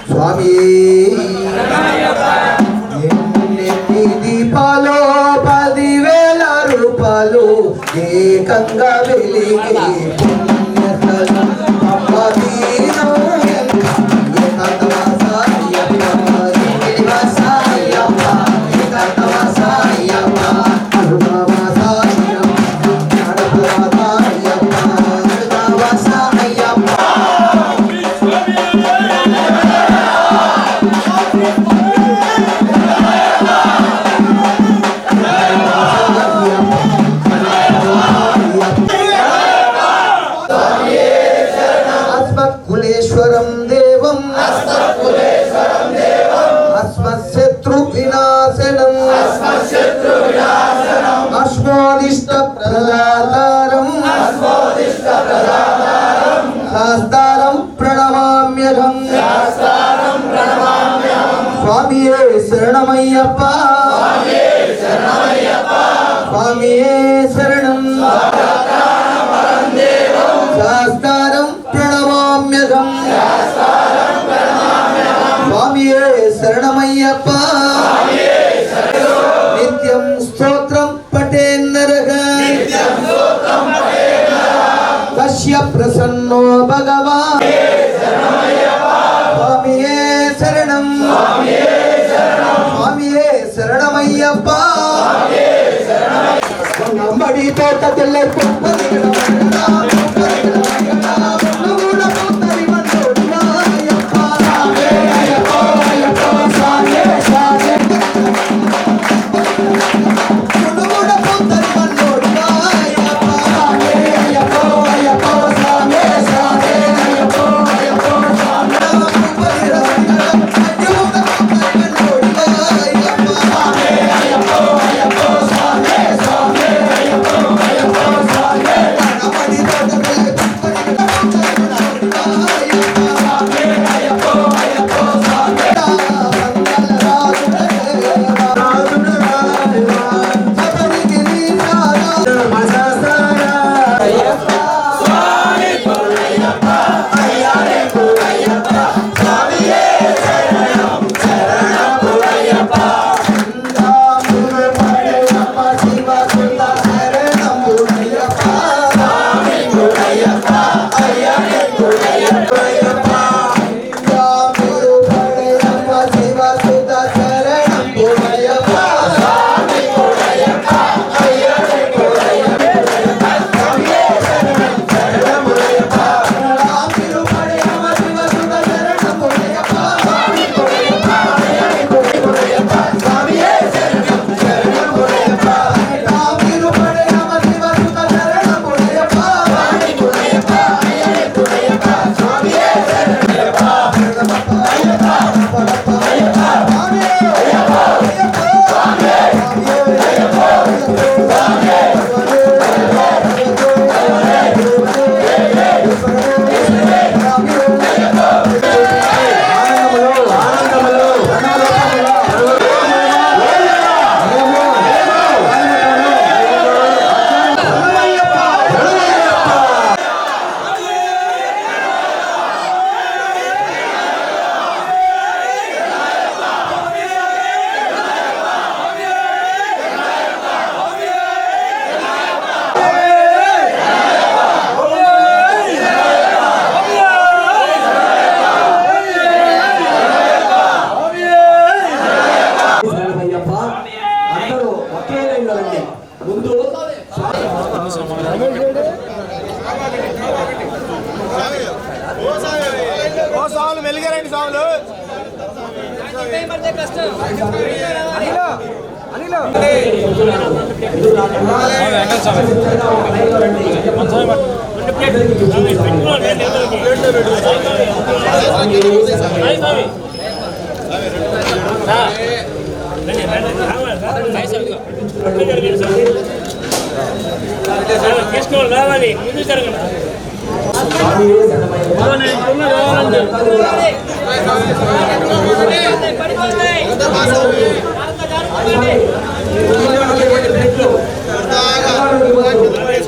స్వామి ఎన్ని దీపాలు 10,000 రూపాయలు ఏకంగా వెలిగి పుణ్యస్థలం అమ్మదీనం దేవం అస్మశత్రు వినాశనం అశ్వోదిష్ట ప్రదాతారం శాస్త్రం ప్రణమామ్యహం స్వామియే శరణమయ్యప్ప స్వామియే శరణం శాస్త్రం ప్రణమామ్యహం స్వామియే శరణమయ్యప్ప నిత్యం స్తోత్రం పఠేన్నరః తస్య ప్రసన్నో భగవాన్ స్వామియే శరణం స్వామియే శరణమయ్యప్ప నమ్మడి తోట తెల్లై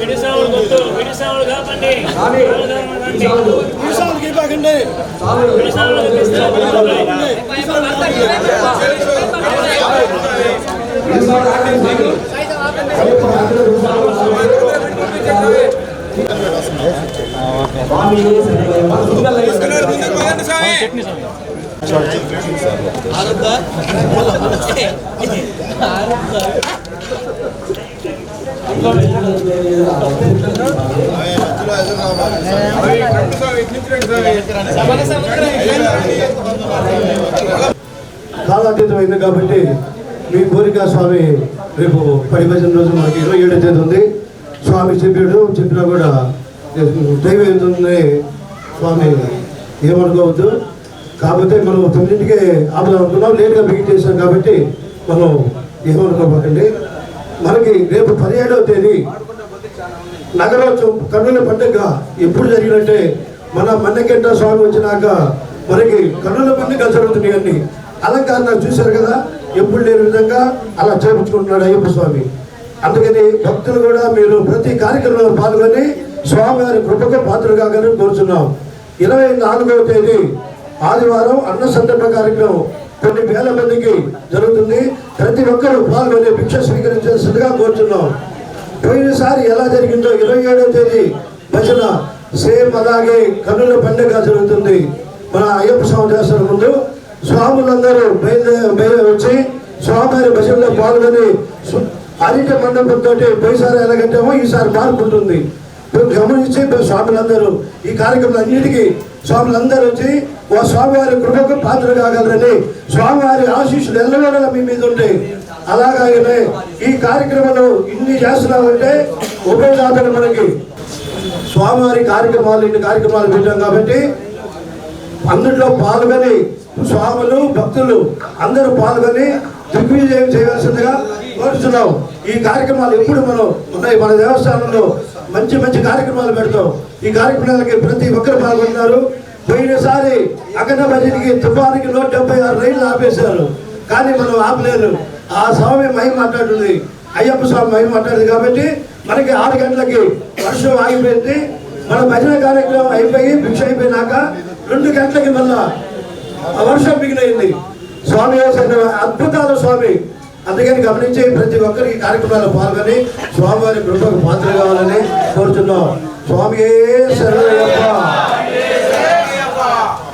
Vidisaul కాలాతీతమైంది కాబట్టి మీ కోరిక స్వామి రేపు 10 రోజు మనకి 27వ తేదీ ఉంది. స్వామి చెప్పినా కూడా దైవం స్వామి ఏమనుకోవద్దు. కాకపోతే మనం 9కే ఆపుదాం అనుకున్నాం, లేట్గా బిగిన్ చేసాం కాబట్టి మనం ఏమనుకోకండి. మనకి రేపు 17వ తేదీ నగరోత్సవం కన్నుల పండుగ ఎప్పుడు జరిగినట్టే మన మన్నకెంట స్వామి వచ్చినాక మనకి కన్నుల పండుగ జరుగుతున్నాయి. అన్ని అలంకారణ చూశారు కదా, ఎప్పుడు లేని విధంగా అలా చేపించుకుంటున్నాడు అయ్యప్ప స్వామి. అందుకని భక్తులు కూడా మీరు ప్రతి కార్యక్రమంలో పాల్గొని స్వామివారి కృపకు పాత్రలు కాగానే కోరుచున్నాం. 24వ తేదీ ఆదివారం అన్న సందర్భ కార్యక్రమం కొన్ని వేల మందికి జరుగుతుంది. ప్రతి ఒక్కరూ పాల్గొని భిక్ష స్వీకరించాల్సిందిగా కోరుచున్నాం. పోయినసారి ఎలా జరిగిందో 27వ తేదీ భజన సేమ్ అలాగే కన్నుల పండుగ జరుగుతుంది. మన అయ్యప్ప స్వామి దేవస్థానం ముందు స్వాములందరూ బయలుదేరి వచ్చి స్వామివారి భజనలో పాల్గొని అరిట మండపంతో పోయిసారి ఎలాగంటామో ఈసారి మార్పు ఉంటుంది. గమనించి స్వాములందరూ ఈ కార్యక్రమం అన్నిటికీ స్వాములందరూ వచ్చి స్వామివారి కృపకు పాత్ర కాగలరని స్వామివారి ఆశీస్సులు ఎల్లవేళలా మీ మీద ఉంటాయి. అలాగే ఈ కార్యక్రమంలో ఇన్ని చేస్తున్నామంటే ఉపయోగదాతలు మనకి స్వామివారి కార్యక్రమాలు ఇన్ని కార్యక్రమాలు పెట్టాం కాబట్టి అందులో పాల్గొని స్వాములు భక్తులు అందరూ పాల్గొని దిగ్విజయం చేయవలసిందిగా కోరుతున్నాం. ఈ కార్యక్రమాలు ఎప్పుడు మనం ఉన్నాయి, మన దేవస్థానంలో మంచి మంచి కార్యక్రమాలు పెడతాం. ఈ కార్యక్రమాలకి ప్రతి ఒక్కరు పాల్గొంటున్నారు. పోయినసారి అఖండ భజనకి తుఫానికి 176 రైళ్లు ఆపేశారు, కానీ మనం ఆపలేదు. ఆ స్వామి మహిమ మాట్లాడుతుంది, అయ్యప్ప స్వామి మహిమ మాట్లాడుతుంది కాబట్టి మనకి 6 గంటలకి వర్షం ఆగిపోయింది. మన భజన కార్యక్రమం అయిపోయి భిక్ష అయిపోయినాక 2 గంటలకి మళ్ళా ఆ వర్షం మిగిలింది. స్వామి అద్భుతాలు స్వామి. అందుకని గమనించి ప్రతి ఒక్కరికి కార్యక్రమాల్లో పాల్గొని స్వామివారి కృపకు పాత్ర కావాలని కోరుతున్నాం. స్వామి శరణయ్యప్ప.